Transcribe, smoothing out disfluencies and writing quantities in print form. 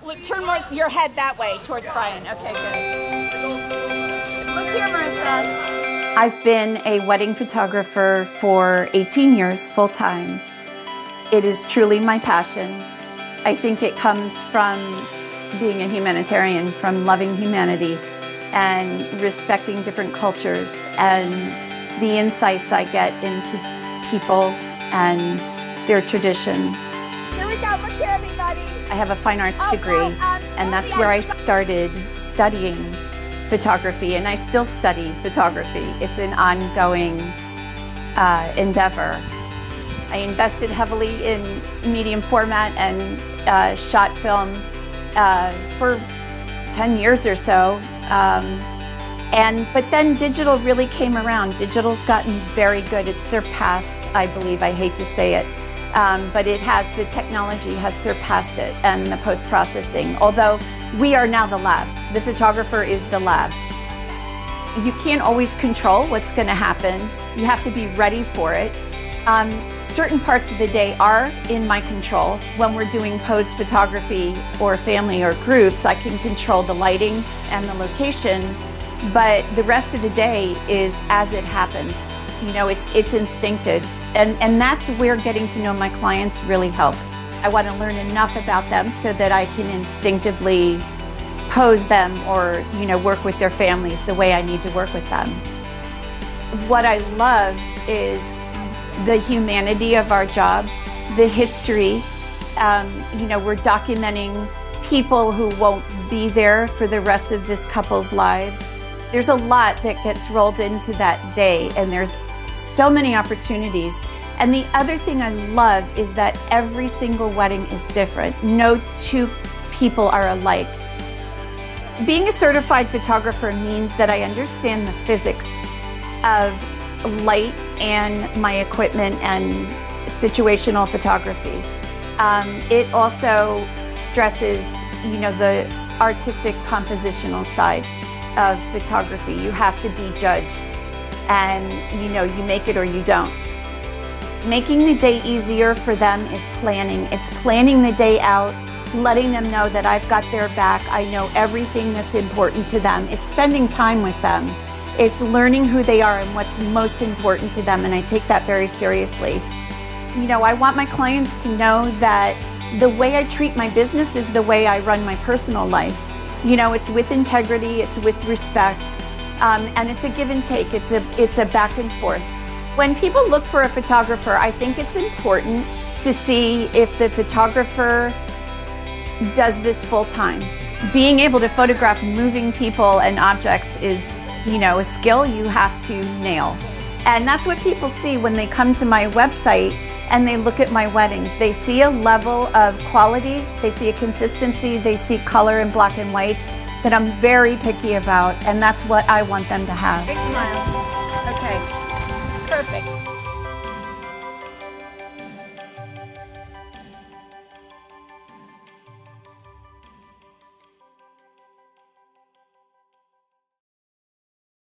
Look, turn more your head that way towards Brian. Okay, good. Look here, Marissa. I've been a wedding photographer for 18 years, full-time. It is truly my passion. I think it comes from being a humanitarian, from loving humanity and respecting different cultures and the insights I get into people and their traditions. Here we go, look here everybody. I have a fine arts degree and that's where I started studying photography, and I still study photography. It's an ongoing endeavor. I invested heavily in medium format and shot film for 10 years or so. But then digital really came around. Digital's gotten very good. It's surpassed, I believe, I hate to say it, but the technology has surpassed it and the post-processing. Although we are now the lab. The photographer is the lab. You can't always control what's gonna happen. You have to be ready for it. Certain parts of the day are in my control. When we're doing posed photography or family or groups, I can control the lighting and the location, but the rest of the day is as it happens. You know, it's instinctive, and that's where getting to know my clients really help. I want to learn enough about them so that I can instinctively pose them or, you know, work with their families the way I need to work with them. What I love is the humanity of our job, the history. You know, we're documenting people who won't be there for the rest of this couple's lives. There's a lot that gets rolled into that day, and there's so many opportunities. And the other thing I love is that every single wedding is different. No two people are alike. Being a certified photographer means that I understand the physics of light and my equipment and situational photography. It also stresses, you know, the artistic compositional side of photography. You have to be judged, and you know, you make it or you don't. Making the day easier for them is planning. It's planning the day out, letting them know that I've got their back. I know everything that's important to them. It's spending time with them. It's learning who they are and what's most important to them, and I take that very seriously. You know, I want my clients to know that the way I treat my business is the way I run my personal life. You know, it's with integrity, it's with respect, and it's a give and take. It's a back and forth. When people look for a photographer, I think it's important to see if the photographer does this full time. Being able to photograph moving people and objects is, you know, a skill you have to nail. And that's what people see when they come to my website and they look at my weddings. They see a level of quality, they see a consistency, they see color and black and whites that I'm very picky about, and that's what I want them to have. Big smiles. Okay, perfect.